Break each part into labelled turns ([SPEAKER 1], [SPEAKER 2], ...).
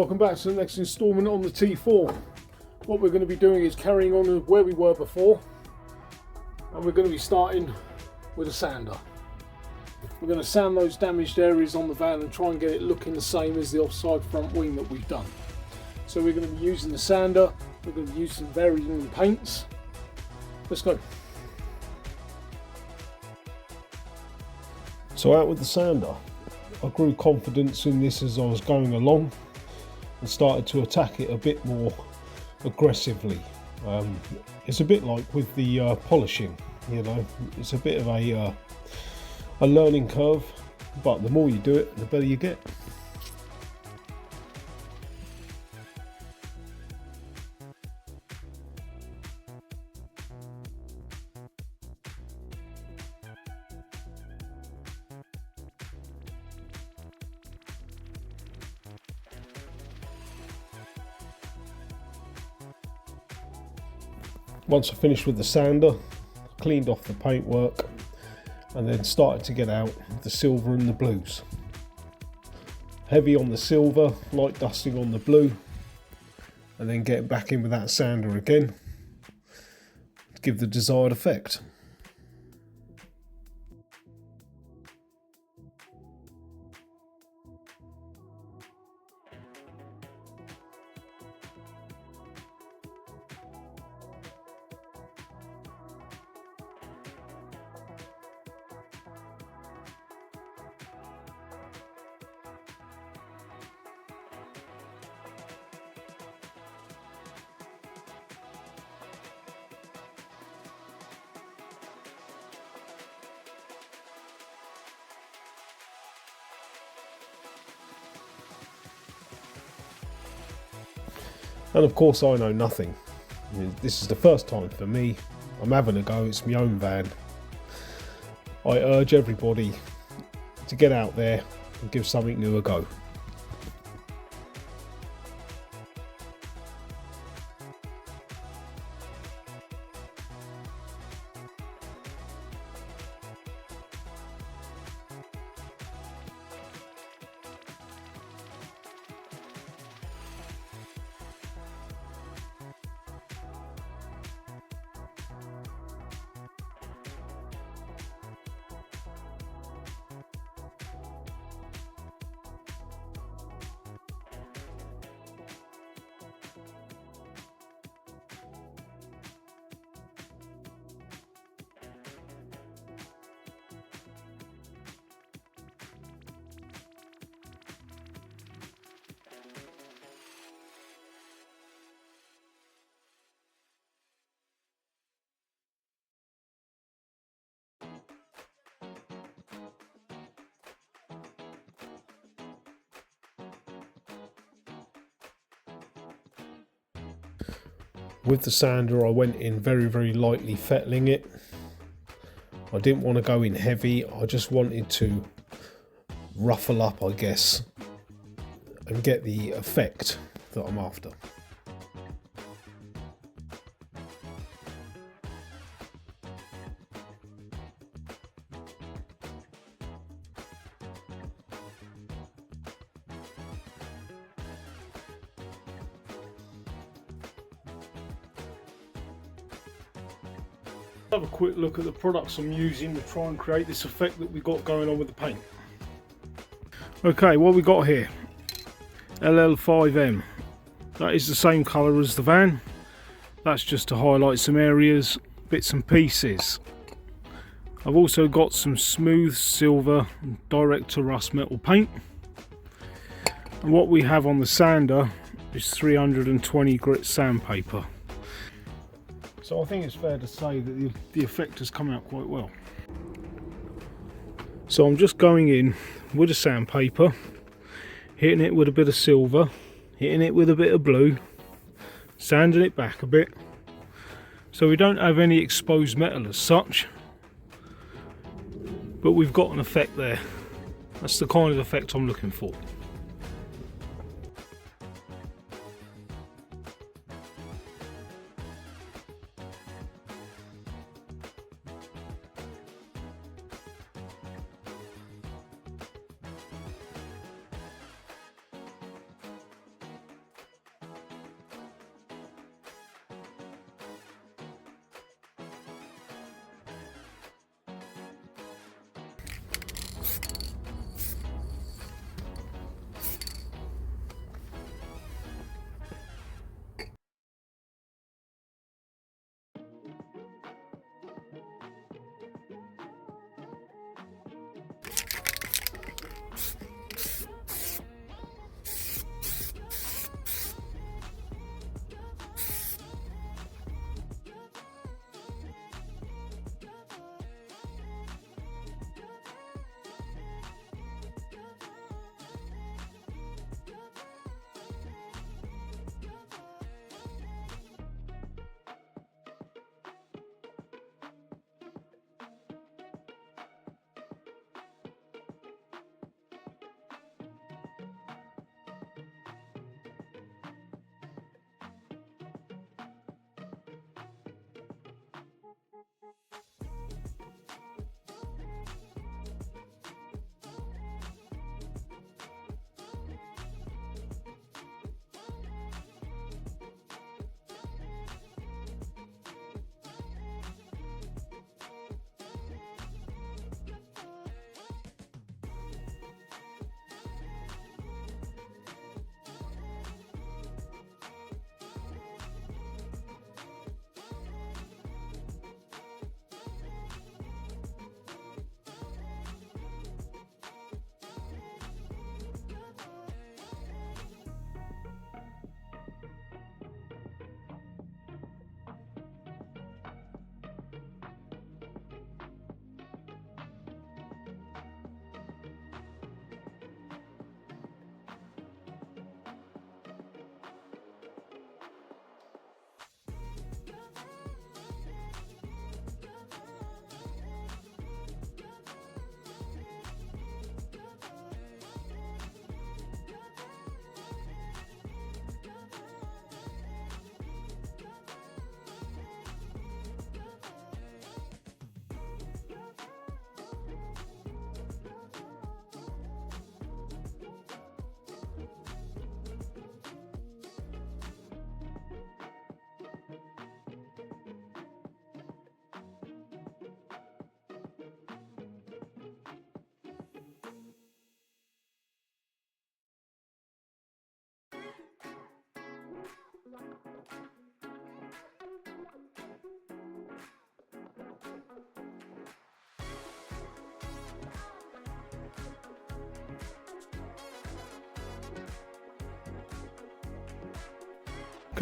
[SPEAKER 1] Welcome back to the next instalment on the T4. What we're going to be doing is carrying on where we were before, and we're going to be starting with a sander. We're going to sand those damaged areas on the van and try and get it looking the same as the offside front wing that we've done. So we're going to be using the sander, we're going to use some varying paints. Let's go. So out with the sander. I grew confidence in this as I was going along and started to attack it a bit more aggressively. It's a bit like with the polishing, you know, it's a bit of a learning curve, but the more you do it, the better you get. Once I finished with the sander, cleaned off the paintwork and then started to get out the silver and the blues. Heavy on the silver, light dusting on the blue, and then getting back in with that sander again to give the desired effect. And of course I know nothing. This is the first time for me. I'm having a go, it's my own van. I urge everybody to get out there and give something new a go. With the sander I went in very lightly fettling it. I didn't want to go in heavy, I just wanted to ruffle up, I guess, and get the effect that I'm after. Have a quick look at the products I'm using to try and create this effect that we've got going on with the paint. Okay, what we got here, LL5M. That is the same colour as the van. That's just to highlight some areas, bits and pieces. I've also got some smooth silver direct to rust metal paint. And what we have on the sander is 320 grit sandpaper. So I think it's fair to say that the effect has come out quite well. So I'm just going in with a sandpaper, hitting it with a bit of silver, hitting it with a bit of blue, sanding it back a bit. So we don't have any exposed metal as such, but we've got an effect there. That's the kind of effect I'm looking for.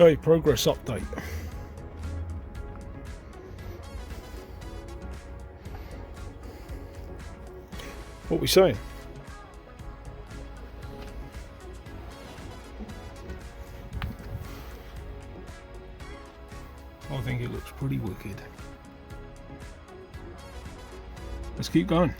[SPEAKER 1] Okay, progress update. What are we saying? I think it looks pretty wicked. Let's keep going.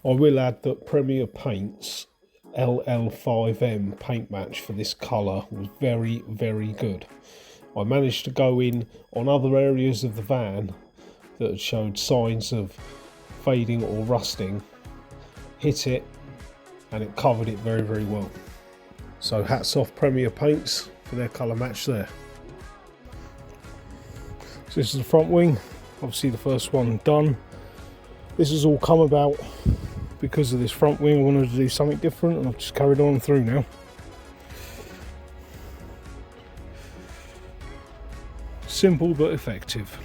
[SPEAKER 1] I will add that Premier Paint's LL5M paint match for this colour was very, very good. I managed to go in on other areas of the van that had showed signs of fading or rusting, hit it, and it covered it very, very well. So hats off Premier Paints for their colour match there. So this is the front wing, obviously the first one done. This has all come about because of this front wing. I wanted to do something different and I've just carried on through now. Simple but effective.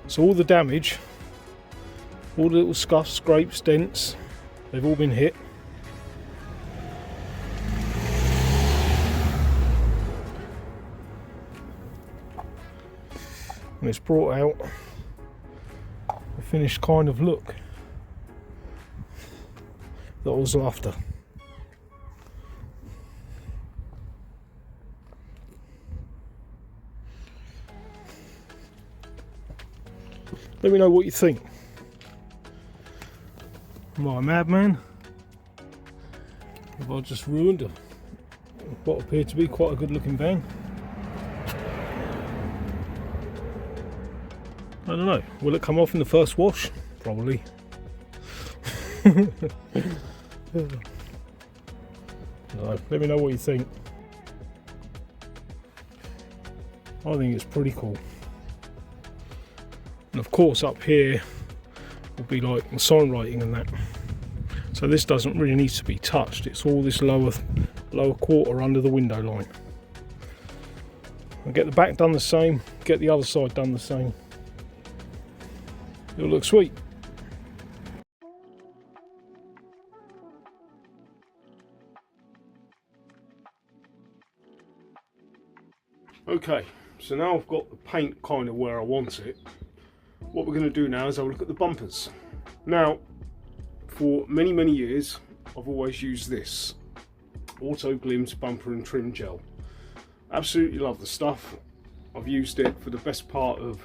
[SPEAKER 1] So all the damage, all the little scuffs, scrapes, dents, they've all been hit. And it's brought out a finished kind of look that I was after. Let me know what you think. Am I a madman? Have I just ruined what appeared to be quite a good looking van? I don't know. Will it come off in the first wash? Probably. No, let me know what you think. I think it's pretty cool. And of course up here will be like the sign writing and that. So this doesn't really need to be touched. It's all this lower quarter under the window line. I'll get the back done the same, get the other side done the same. It'll look sweet. Okay, so now I've got the paint kind of where I want it. What we're going to do now is have a look at the bumpers. Now, for many, many years, I've always used this Auto Glimpse bumper and trim gel. Absolutely love the stuff. I've used it for the best part of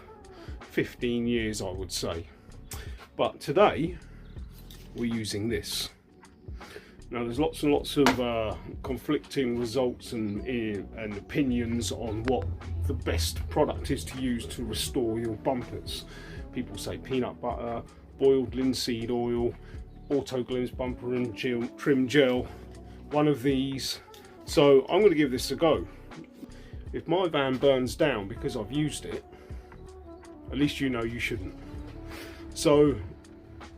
[SPEAKER 1] 15 years, I would say. But today, we're using this. Now there's lots and lots of conflicting results and opinions on what the best product is to use to restore your bumpers. People say peanut butter, boiled linseed oil, Auto Glimpse bumper and trim gel, one of these. So I'm going to give this a go. If my van burns down because I've used it, at least you know you shouldn't. So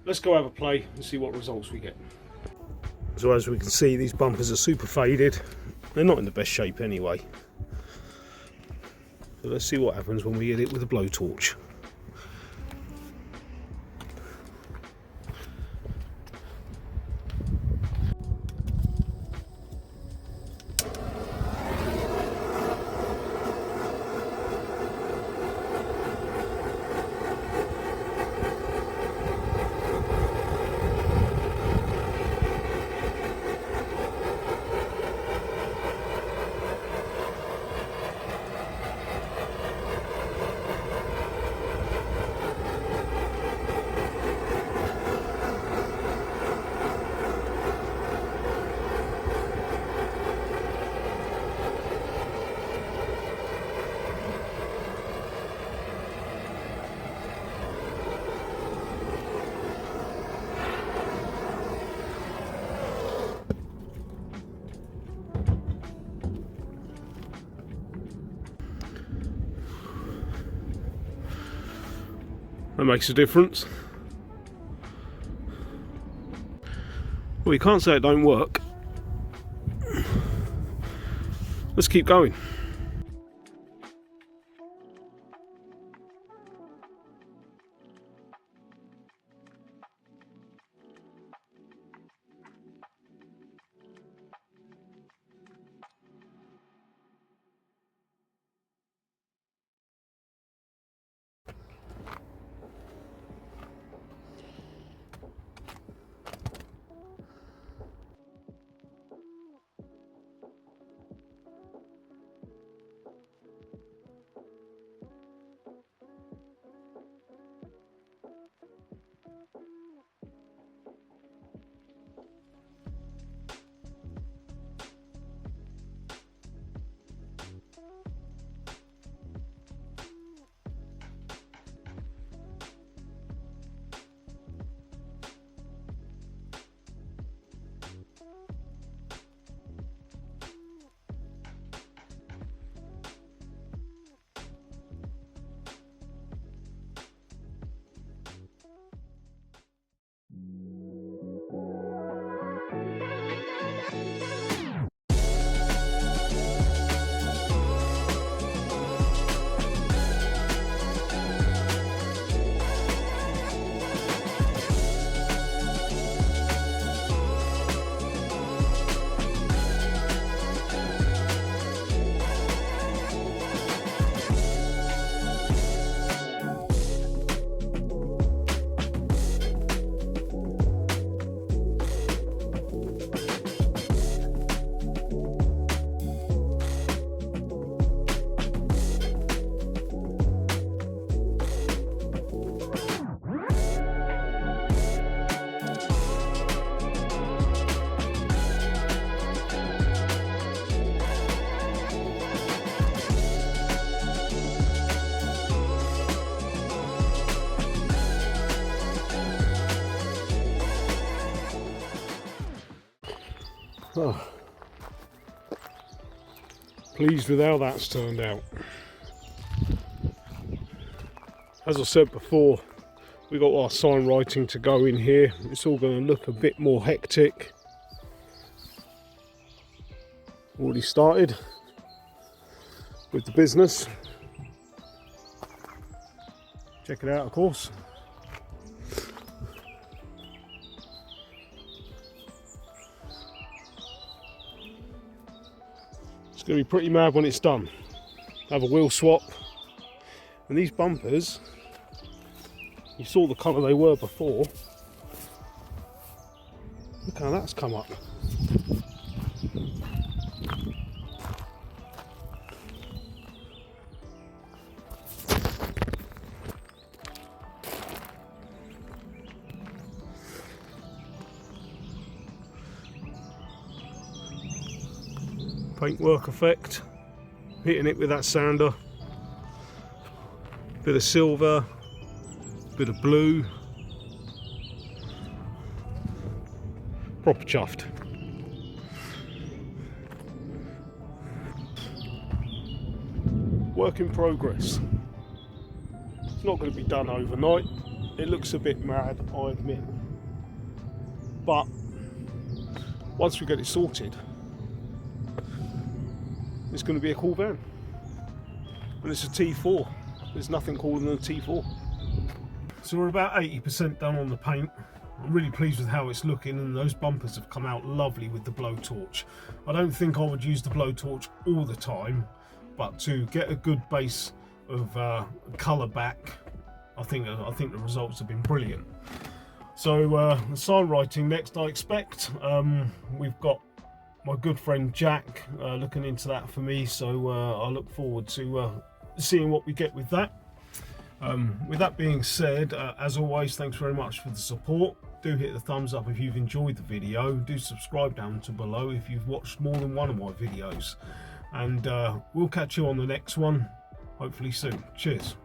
[SPEAKER 1] let's go have a play and see what results we get. So as we can see, these bumpers are super faded. They're not in the best shape anyway. So let's see what happens when we hit it with a blowtorch. That makes a difference. Well, you can't say it don't work. Let's keep going. Oh, pleased with how that's turned out. As I said before, we got our sign writing to go in here. It's all going to look a bit more hectic. Already started with the business. Check it out, of course. It's going to be pretty mad when it's done. Have a wheel swap. And these bumpers, you saw the colour they were before. Look how that's come up. Paintwork effect, hitting it with that sander, bit of silver, bit of blue, proper chuffed. Work in progress. It's not going to be done overnight. It looks a bit mad, I admit, but once we get it sorted, it's going to be a cool van. And it's a T4. There's nothing cooler than a T4. So we're about 80% done on the paint. I'm really pleased with how it's looking, and those bumpers have come out lovely with the blowtorch. I don't think I would use the blowtorch all the time, but to get a good base of colour back, I think the results have been brilliant. So the sign writing next, I expect. We've got my good friend Jack looking into that for me, so I look forward to seeing what we get with that. With that being said, as always, thanks very much for the support. Do hit the thumbs up if you've enjoyed the video. Do subscribe down to below if you've watched more than one of my videos, and we'll catch you on the next one, hopefully soon. Cheers.